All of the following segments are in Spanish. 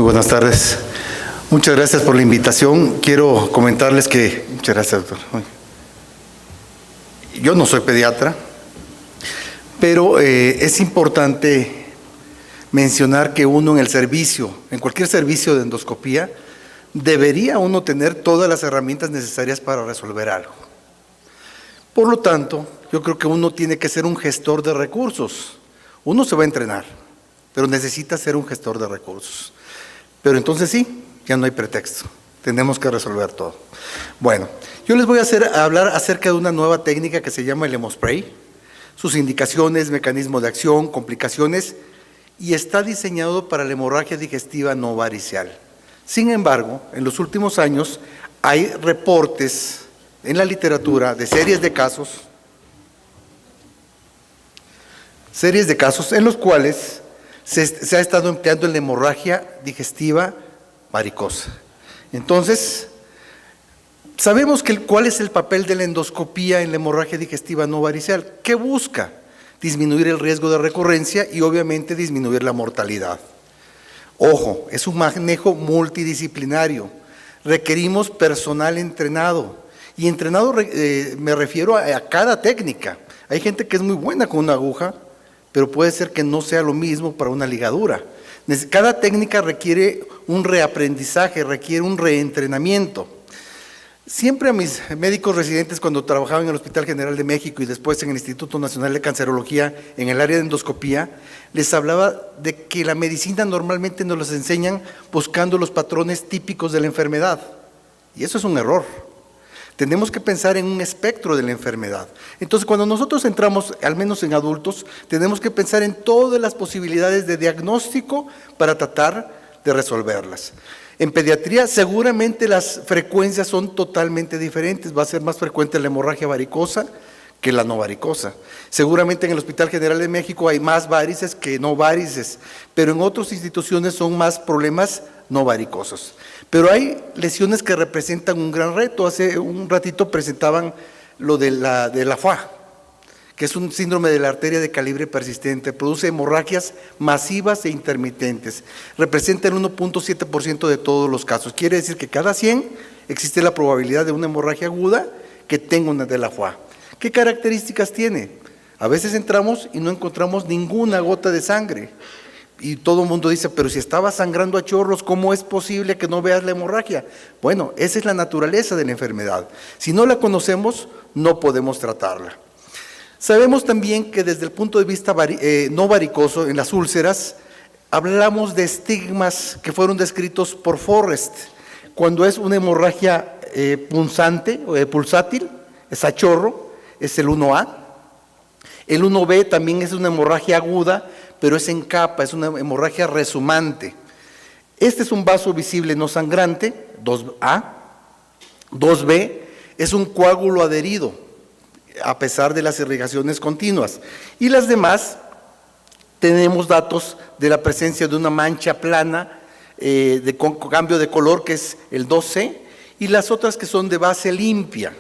Muy buenas tardes. Muchas gracias por la invitación. Quiero comentarles que... Muchas gracias, doctor. Yo no soy pediatra, pero es importante mencionar que uno en el servicio, en cualquier servicio de endoscopía, debería uno tener todas las herramientas necesarias para resolver algo. Por lo tanto, yo creo que uno tiene que ser un gestor de recursos. Uno se va a entrenar, pero necesita ser un gestor de recursos. Pero entonces sí, ya no hay pretexto. Tenemos que resolver todo. Bueno, yo les voy a hablar acerca de una nueva técnica que se llama el hemospray, sus indicaciones, mecanismo de acción, complicaciones, y está diseñado para la hemorragia digestiva no varicial. Sin embargo, en los últimos años hay reportes en la literatura de series de casos en los cuales se ha estado empleando en la hemorragia digestiva varicosa. Entonces, sabemos cuál es el papel de la endoscopía en la hemorragia digestiva no varicial. ¿Qué busca? Disminuir el riesgo de recurrencia y obviamente disminuir la mortalidad. Ojo, es un manejo multidisciplinario. Requerimos personal entrenado. Y entrenado me refiero a cada técnica. Hay gente que es muy buena con una aguja, pero puede ser que no sea lo mismo para una ligadura. Cada técnica requiere un reaprendizaje, requiere un reentrenamiento. Siempre a mis médicos residentes, cuando trabajaban en el Hospital General de México y después en el Instituto Nacional de Cancerología, en el área de endoscopía, les hablaba de que la medicina normalmente nos los enseñan buscando los patrones típicos de la enfermedad. Y eso es un error. Tenemos que pensar en un espectro de la enfermedad. Entonces, cuando nosotros entramos, al menos en adultos, tenemos que pensar en todas las posibilidades de diagnóstico para tratar de resolverlas. En pediatría, seguramente las frecuencias son totalmente diferentes. Va a ser más frecuente la hemorragia varicosa que la no varicosa. Seguramente en el Hospital General de México hay más varices que no varices, pero en otras instituciones son más problemas no varicosos. Pero hay lesiones que representan un gran reto. Hace un ratito presentaban lo de la FA, que es un síndrome de la arteria de calibre persistente, produce hemorragias masivas e intermitentes, representa el 1.7% de todos los casos. Quiere decir que cada 100 existe la probabilidad de una hemorragia aguda que tenga una de la FA. ¿Qué características tiene? A veces entramos y no encontramos ninguna gota de sangre. Y todo el mundo dice, pero si estaba sangrando a chorros, ¿cómo es posible que no veas la hemorragia? Bueno, esa es la naturaleza de la enfermedad. Si no la conocemos, no podemos tratarla. Sabemos también que desde el punto de vista no varicoso, en las úlceras, hablamos de estigmas que fueron descritos por Forrest. Cuando es una hemorragia punzante o pulsátil, es a chorro, es el 1A. El 1B también es una hemorragia aguda, pero es en capa, es una hemorragia resumante. Este es un vaso visible no sangrante, 2A. 2B es un coágulo adherido, a pesar de las irrigaciones continuas. Y las demás, tenemos datos de la presencia de una mancha plana con cambio de color, que es el 2C, y las otras que son de base limpia.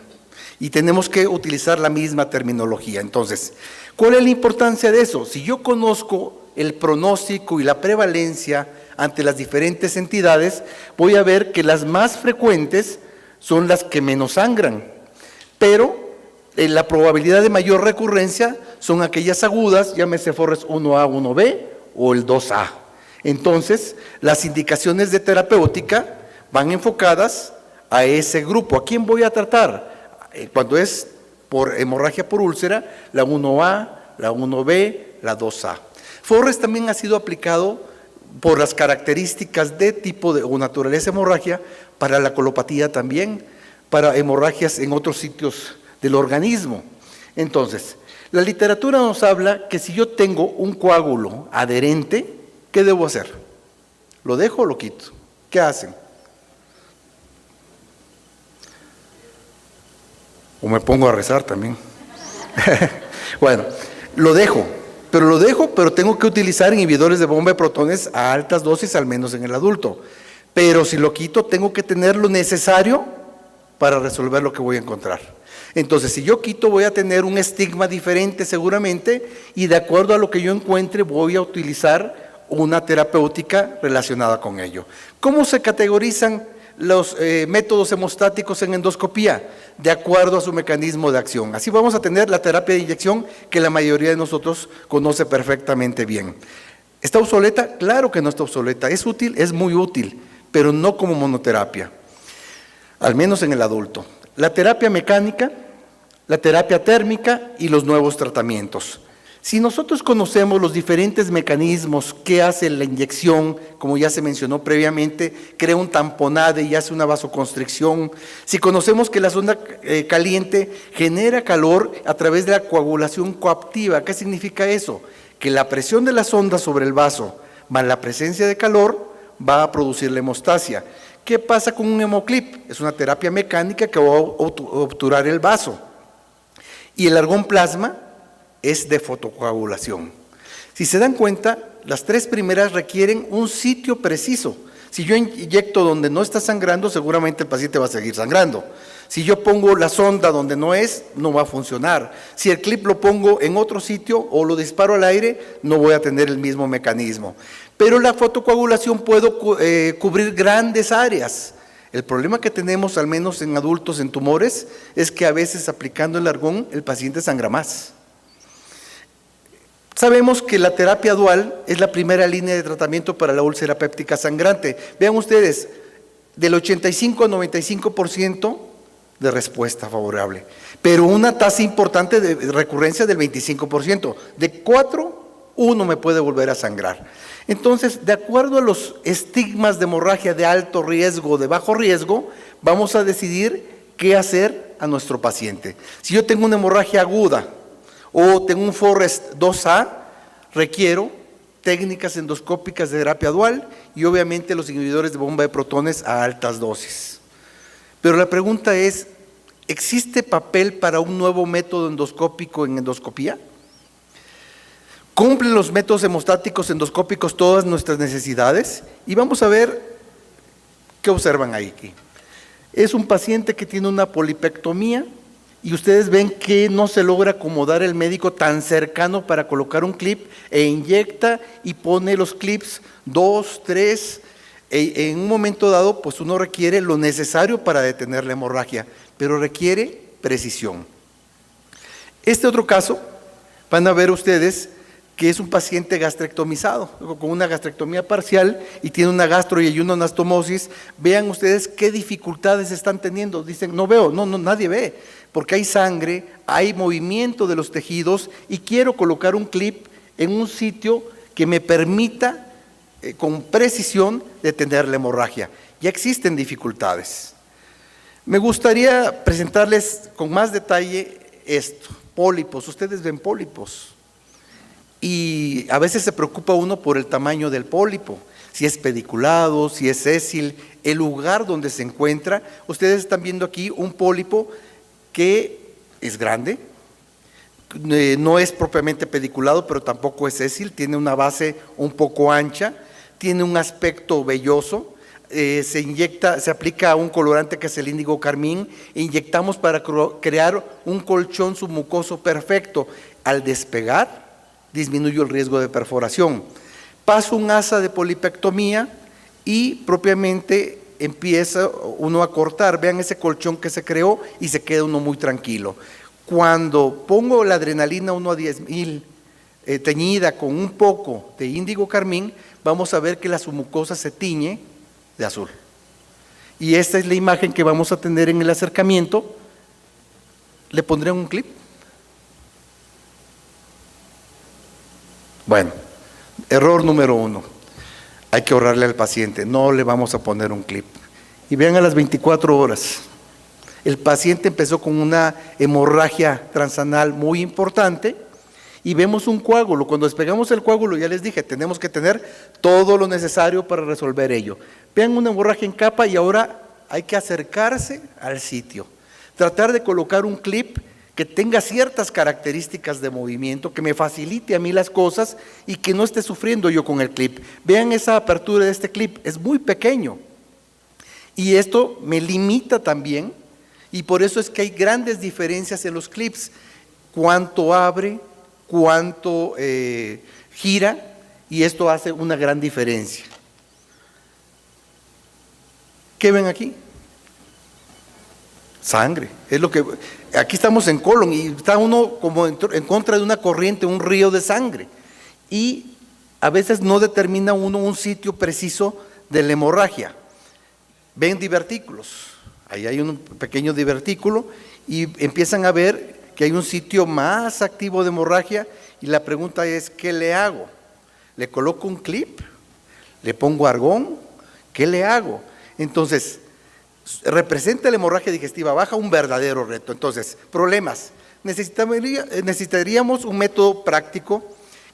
Y tenemos que utilizar la misma terminología. Entonces, ¿cuál es la importancia de eso? Si yo conozco el pronóstico y la prevalencia ante las diferentes entidades, voy a ver que las más frecuentes son las que menos sangran, pero la probabilidad de mayor recurrencia son aquellas agudas, llámese Forrest 1A, 1B o el 2A. Entonces, las indicaciones de terapéutica van enfocadas a ese grupo. ¿A quién voy a tratar? Cuando es por hemorragia por úlcera, la 1A, la 1B, la 2A. Forrest también ha sido aplicado por las características de tipo o naturaleza hemorragia para la colopatía también, para hemorragias en otros sitios del organismo. Entonces, la literatura nos habla que si yo tengo un coágulo adherente, ¿qué debo hacer? ¿Lo dejo o lo quito? ¿Qué hacen? O me pongo a rezar también. Bueno, lo dejo, pero tengo que utilizar inhibidores de bomba de protones a altas dosis, al menos en el adulto. Pero si lo quito, tengo que tener lo necesario para resolver lo que voy a encontrar. Entonces, si yo quito, voy a tener un estigma diferente seguramente, y de acuerdo a lo que yo encuentre, voy a utilizar una terapéutica relacionada con ello. ¿Cómo se categorizan los métodos hemostáticos en endoscopía? De acuerdo a su mecanismo de acción. Así vamos a tener la terapia de inyección que la mayoría de nosotros conoce perfectamente bien. ¿Está obsoleta? Claro que no está obsoleta. ¿Es útil? Es muy útil, pero no como monoterapia, al menos en el adulto. La terapia mecánica, la terapia térmica y los nuevos tratamientos. Si nosotros conocemos los diferentes mecanismos que hace la inyección, como ya se mencionó previamente, crea un tamponade y hace una vasoconstricción. Si conocemos que la sonda caliente genera calor a través de la coagulación coactiva, ¿qué significa eso? Que la presión de la sonda sobre el vaso más la presencia de calor va a producir la hemostasia. ¿Qué pasa con un hemoclip? Es una terapia mecánica que va a obturar el vaso. Y el argón plasma es de fotocoagulación. Si se dan cuenta, las tres primeras requieren un sitio preciso. Si yo inyecto donde no está sangrando, seguramente el paciente va a seguir sangrando. Si yo pongo la sonda donde no es, no va a funcionar. Si el clip lo pongo en otro sitio o lo disparo al aire, no voy a tener el mismo mecanismo. Pero la fotocoagulación puede cubrir grandes áreas. El problema que tenemos, al menos en adultos en tumores, es que a veces aplicando el argón, el paciente sangra más. Sabemos que la terapia dual es la primera línea de tratamiento para la úlcera péptica sangrante. Vean ustedes, del 85 al 95% de respuesta favorable, pero una tasa importante de recurrencia del 25%. De 4, 1 me puede volver a sangrar. Entonces, de acuerdo a los estigmas de hemorragia de alto riesgo o de bajo riesgo, vamos a decidir qué hacer a nuestro paciente. Si yo tengo una hemorragia aguda, o tengo un Forrest 2A, requiero técnicas endoscópicas de terapia dual y obviamente los inhibidores de bomba de protones a altas dosis. Pero la pregunta es, ¿existe papel para un nuevo método endoscópico en endoscopía? ¿Cumplen los métodos hemostáticos endoscópicos todas nuestras necesidades? Y vamos a ver qué observan ahí. Es un paciente que tiene una polipectomía, y ustedes ven que no se logra acomodar el médico tan cercano para colocar un clip e inyecta y pone los clips 2, 3. En un momento dado, pues uno requiere lo necesario para detener la hemorragia, pero requiere precisión. Este otro caso, van a ver ustedes que es un paciente gastrectomizado, con una gastrectomía parcial y tiene una gastro y una anastomosis. Vean ustedes qué dificultades están teniendo. Dicen, no veo, no, nadie ve, porque hay sangre, hay movimiento de los tejidos y quiero colocar un clip en un sitio que me permita con precisión detener la hemorragia. Ya existen dificultades. Me gustaría presentarles con más detalle esto, pólipos. Ustedes ven pólipos. Y a veces se preocupa uno por el tamaño del pólipo, si es pediculado, si es sésil, el lugar donde se encuentra. Ustedes están viendo aquí un pólipo que es grande, no es propiamente pediculado, pero tampoco es sésil, tiene una base un poco ancha, tiene un aspecto velloso, se aplica un colorante que es el índigo carmín, e inyectamos para crear un colchón submucoso perfecto. Al despegar, disminuye el riesgo de perforación. Paso un asa de polipectomía y propiamente empieza uno a cortar. Vean ese colchón que se creó y se queda uno muy tranquilo. Cuando pongo la adrenalina 1 a 10,000 teñida con un poco de índigo carmín, vamos a ver que la submucosa se tiñe de azul. Y esta es la imagen que vamos a tener en el acercamiento. ¿Le pondré un clip? Bueno, error número 1, hay que ahorrarle al paciente, no le vamos a poner un clip. Y vean a las 24 horas, el paciente empezó con una hemorragia transanal muy importante y vemos un coágulo. Cuando despegamos el coágulo, ya les dije, tenemos que tener todo lo necesario para resolver ello. Vean una hemorragia en capa y ahora hay que acercarse al sitio, tratar de colocar un clip que tenga ciertas características de movimiento, que me facilite a mí las cosas y que no esté sufriendo yo con el clip. Vean esa apertura de este clip, es muy pequeño. Y esto me limita también, y por eso es que hay grandes diferencias en los clips. Cuánto abre, cuánto gira y esto hace una gran diferencia. ¿Qué ven aquí? Sangre. Es lo que aquí estamos en colon y está uno como en contra de una corriente, un río de sangre. Y a veces no determina uno un sitio preciso de la hemorragia. Ven divertículos. Ahí hay un pequeño divertículo y empiezan a ver que hay un sitio más activo de hemorragia y la pregunta es, ¿qué le hago? ¿Le coloco un clip? ¿Le pongo argón? ¿Qué le hago? Entonces, representa la hemorragia digestiva baja un verdadero reto. Entonces, problemas. Necesitaríamos un método práctico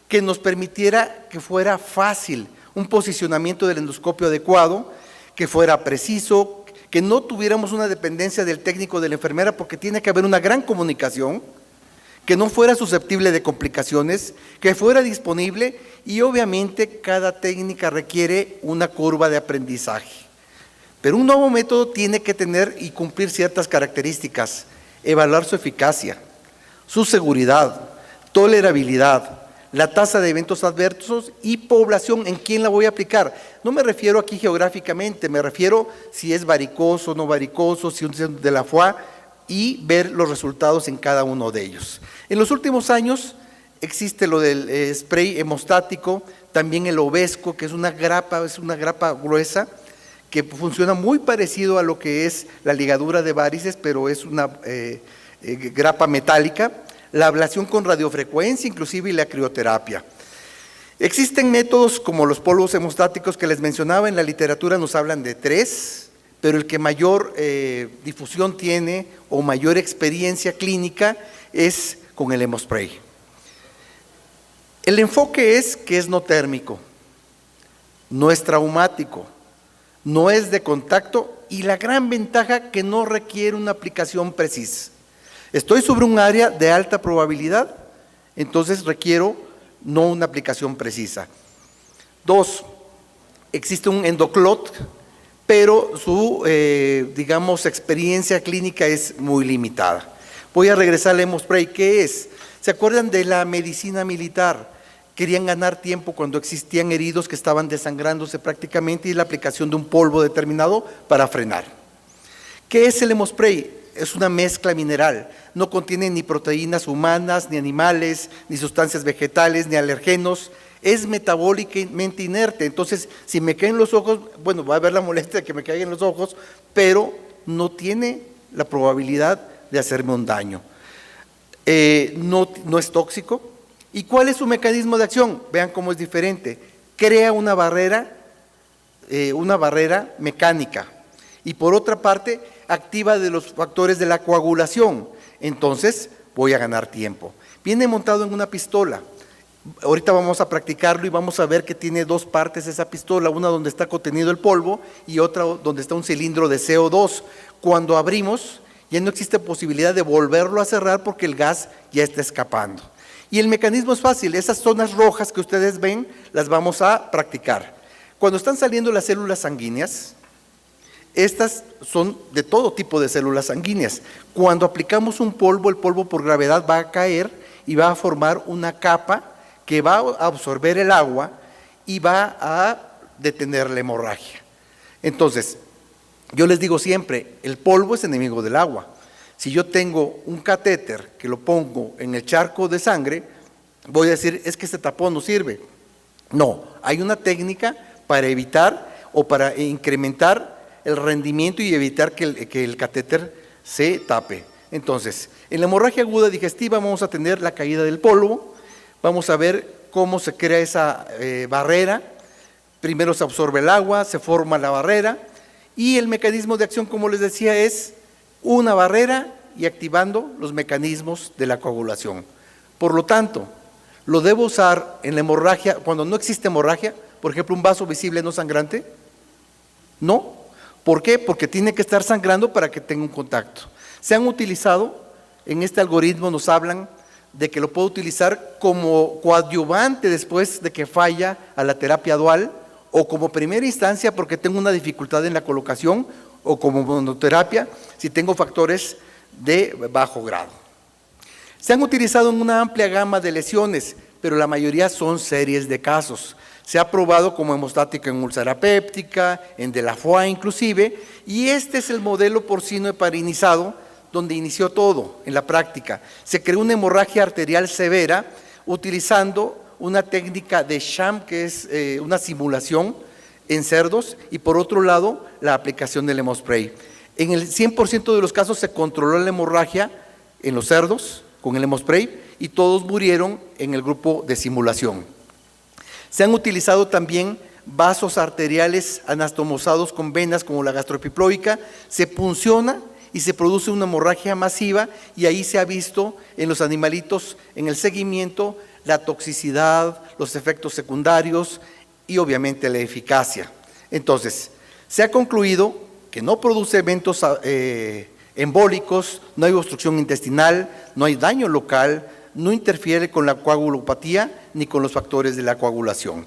que nos permitiera que fuera fácil un posicionamiento del endoscopio adecuado, que fuera preciso, que no tuviéramos una dependencia del técnico, de la enfermera, porque tiene que haber una gran comunicación, que no fuera susceptible de complicaciones, que fuera disponible y obviamente cada técnica requiere una curva de aprendizaje. Pero un nuevo método tiene que tener y cumplir ciertas características, evaluar su eficacia, su seguridad, tolerabilidad, la tasa de eventos adversos y población, en quién la voy a aplicar. No me refiero aquí geográficamente, me refiero si es varicoso, no varicoso, si es de la foie, y ver los resultados en cada uno de ellos. En los últimos años existe lo del spray hemostático, también el Ovesco, que es una grapa gruesa, que funciona muy parecido a lo que es la ligadura de varices, pero es una grapa metálica, la ablación con radiofrecuencia, inclusive y la crioterapia. Existen métodos como los polvos hemostáticos que les mencionaba, en la literatura nos hablan de 3, pero el que mayor difusión tiene o mayor experiencia clínica es con el hemospray. El enfoque es que es no térmico, no es traumático, no es de contacto y la gran ventaja que no requiere una aplicación precisa. Estoy sobre un área de alta probabilidad, entonces requiero no una aplicación precisa. 2, existe un endoclot, pero su, digamos, experiencia clínica es muy limitada. Voy a regresar al hemospray. ¿Qué es? ¿Se acuerdan de la medicina militar? Querían ganar tiempo cuando existían heridos que estaban desangrándose prácticamente y la aplicación de un polvo determinado para frenar. ¿Qué es el hemospray? Es una mezcla mineral, no contiene ni proteínas humanas, ni animales, ni sustancias vegetales, ni alergenos, es metabólicamente inerte, entonces si me caen los ojos, bueno, va a haber la molestia de que me caigan los ojos, pero no tiene la probabilidad de hacerme un daño. No es tóxico. ¿Y cuál es su mecanismo de acción? Vean cómo es diferente. Crea una barrera mecánica y por otra parte activa de los factores de la coagulación, entonces voy a ganar tiempo. Viene montado en una pistola, ahorita vamos a practicarlo y vamos a ver que tiene 2 partes esa pistola, una donde está contenido el polvo y otra donde está un cilindro de CO2. Cuando abrimos ya no existe posibilidad de volverlo a cerrar porque el gas ya está escapando. Y el mecanismo es fácil, esas zonas rojas que ustedes ven las vamos a practicar. Cuando están saliendo las células sanguíneas, estas son de todo tipo de células sanguíneas. Cuando aplicamos un polvo, el polvo por gravedad va a caer y va a formar una capa que va a absorber el agua y va a detener la hemorragia. Entonces, yo les digo siempre, el polvo es enemigo del agua. Si yo tengo un catéter que lo pongo en el charco de sangre, voy a decir, es que este tapón no sirve. No, hay una técnica para evitar o para incrementar el rendimiento y evitar que el catéter se tape. Entonces, en la hemorragia aguda digestiva vamos a tener la caída del polvo, vamos a ver cómo se crea esa barrera. Primero se absorbe el agua, se forma la barrera y el mecanismo de acción, como les decía, es una barrera y activando los mecanismos de la coagulación. Por lo tanto, lo debo usar en la hemorragia, cuando no existe hemorragia, por ejemplo, un vaso visible no sangrante, no. ¿Por qué? Porque tiene que estar sangrando para que tenga un contacto. Se han utilizado, en este algoritmo nos hablan de que lo puedo utilizar como coadyuvante después de que falla a la terapia dual o como primera instancia porque tengo una dificultad en la colocación o como monoterapia si tengo factores de bajo grado. Se han utilizado en una amplia gama de lesiones, pero la mayoría son series de casos. Se ha probado como hemostática en úlcera péptica, en de la foie inclusive, y este es el modelo porcino heparinizado donde inició todo en la práctica. Se creó una hemorragia arterial severa utilizando una técnica de sham, que es una simulación en cerdos, y por otro lado, la aplicación del hemospray. En el 100% de los casos se controló la hemorragia en los cerdos con el hemospray y todos murieron en el grupo de simulación. Se han utilizado también vasos arteriales anastomosados con venas como la gastroepiploica, se punciona y se produce una hemorragia masiva, y ahí se ha visto en los animalitos, en el seguimiento, la toxicidad, los efectos secundarios y obviamente la eficacia. Entonces, se ha concluido que no produce eventos embólicos, no hay obstrucción intestinal, no hay daño local, no interfiere con la coagulopatía ni con los factores de la coagulación.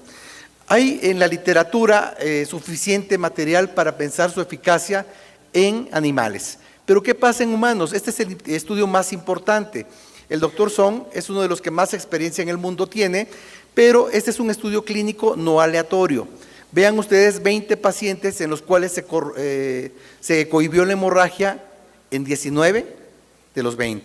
Hay en la literatura suficiente material para pensar su eficacia en animales. Pero ¿qué pasa en humanos? Este es el estudio más importante. El doctor Song es uno de los que más experiencia en el mundo tiene, pero este es un estudio clínico no aleatorio. Vean ustedes 20 pacientes en los cuales se cohibió la hemorragia en 19 de los 20,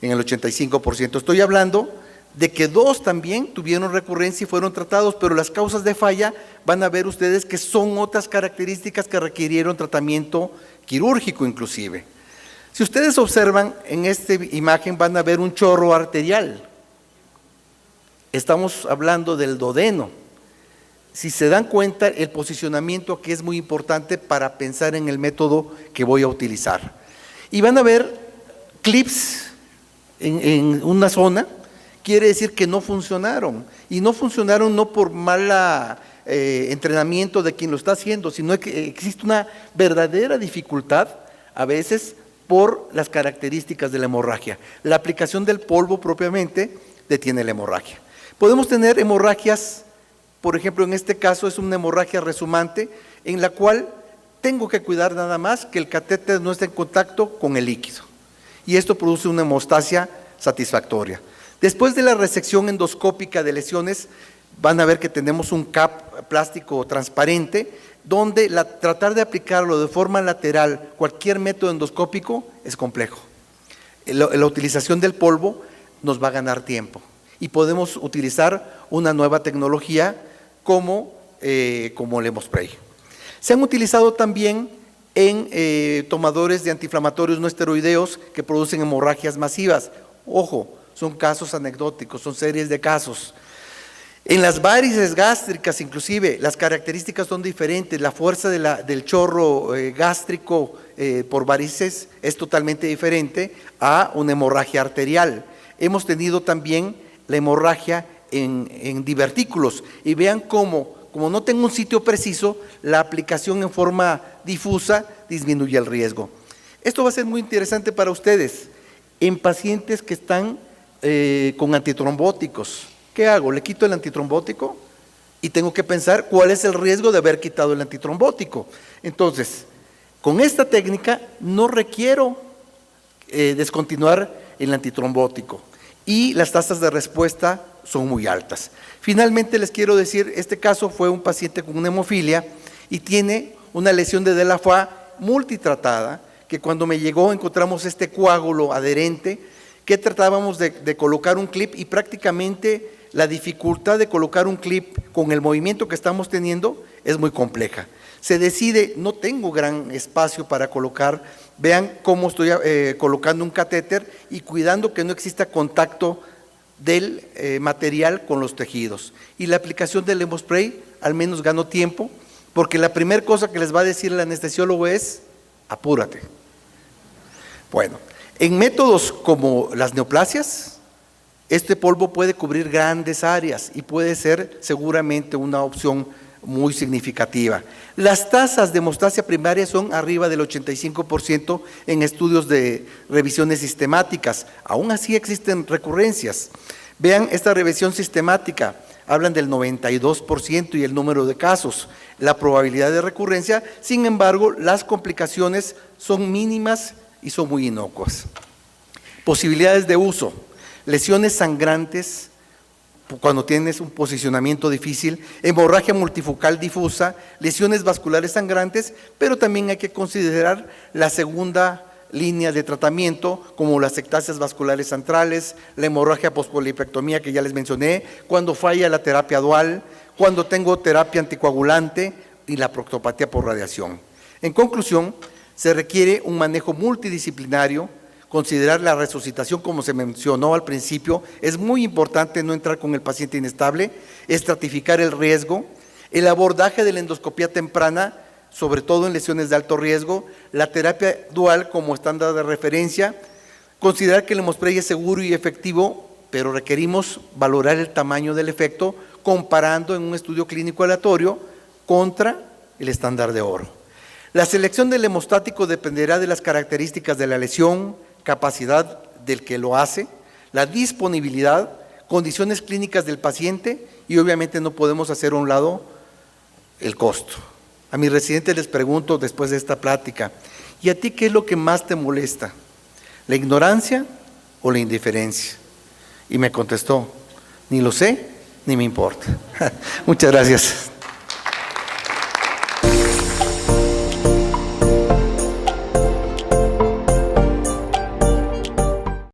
en el 85%. Estoy hablando de que 2 también tuvieron recurrencia y fueron tratados, pero las causas de falla van a ver ustedes que son otras características que requirieron tratamiento quirúrgico inclusive. Si ustedes observan en esta imagen van a ver un chorro arterial. Estamos hablando del duodeno. Si se dan cuenta, el posicionamiento aquí es muy importante para pensar en el método que voy a utilizar. Y van a ver clips en una zona, quiere decir que no funcionaron. Y no funcionaron no por mala entrenamiento de quien lo está haciendo, sino que existe una verdadera dificultad a veces por las características de la hemorragia. La aplicación del polvo propiamente detiene la hemorragia. Podemos tener hemorragias, por ejemplo, en este caso es una hemorragia resumante en la cual tengo que cuidar nada más que el catéter no esté en contacto con el líquido. Y esto produce una hemostasia satisfactoria. Después de la resección endoscópica de lesiones, van a ver que tenemos un cap plástico transparente, donde tratar de aplicarlo de forma lateral, cualquier método endoscópico, es complejo. La utilización del polvo nos va a ganar tiempo. Y podemos utilizar una nueva tecnología como el hemospray. Se han utilizado también en tomadores de antiinflamatorios no esteroideos que producen hemorragias masivas. Ojo, son casos anecdóticos, son series de casos. En las varices gástricas inclusive, las características son diferentes. La fuerza del chorro gástrico por varices es totalmente diferente a una hemorragia arterial. Hemos tenido también la hemorragia en divertículos, y vean cómo, como no tengo un sitio preciso, la aplicación en forma difusa disminuye el riesgo. Esto va a ser muy interesante para ustedes en pacientes que están con antitrombóticos. ¿Qué hago? ¿Le quito el antitrombótico? Y tengo que pensar cuál es el riesgo de haber quitado el antitrombótico. Entonces, con esta técnica no requiero descontinuar el antitrombótico, y las tasas de respuesta son muy altas. Finalmente les quiero decir, este caso fue un paciente con una hemofilia y tiene una lesión de la foie multitratada, que cuando me llegó encontramos este coágulo adherente, que tratábamos de colocar un clip, y prácticamente la dificultad de colocar un clip con el movimiento que estamos teniendo es muy compleja. Se decide, no tengo gran espacio para colocar, vean cómo estoy colocando un catéter y cuidando que no exista contacto del material con los tejidos. Y la aplicación del hemospray, al menos gano tiempo, porque la primera cosa que les va a decir el anestesiólogo es, apúrate. Bueno, en métodos como las neoplasias, este polvo puede cubrir grandes áreas y puede ser seguramente una opción muy significativa. Las tasas de hemostasia primaria son arriba del 85% en estudios de revisiones sistemáticas. Aún así existen recurrencias. Vean esta revisión sistemática, hablan del 92% y el número de casos, la probabilidad de recurrencia. Sin embargo, las complicaciones son mínimas y son muy inocuas. Posibilidades de uso: lesiones sangrantes cuando tienes un posicionamiento difícil, hemorragia multifocal difusa, lesiones vasculares sangrantes, pero también hay que considerar la segunda línea de tratamiento, como las ectasias vasculares centrales, la hemorragia pospolipectomía que ya les mencioné, cuando falla la terapia dual, cuando tengo terapia anticoagulante y la proctopatía por radiación. En conclusión, se requiere un manejo multidisciplinario. Considerar la resucitación, como se mencionó al principio, es muy importante no entrar con el paciente inestable, estratificar el riesgo, el abordaje de la endoscopía temprana, sobre todo en lesiones de alto riesgo, la terapia dual como estándar de referencia, considerar que el Hemospray es seguro y efectivo, pero requerimos valorar el tamaño del efecto comparando en un estudio clínico aleatorio contra el estándar de oro. La selección del hemostático dependerá de las características de la lesión, capacidad del que lo hace, la disponibilidad, condiciones clínicas del paciente y obviamente no podemos hacer a un lado el costo. A mis residentes les pregunto después de esta plática, ¿y a ti qué es lo que más te molesta? ¿La ignorancia o la indiferencia? Y me contestó, ni lo sé ni me importa. Muchas gracias.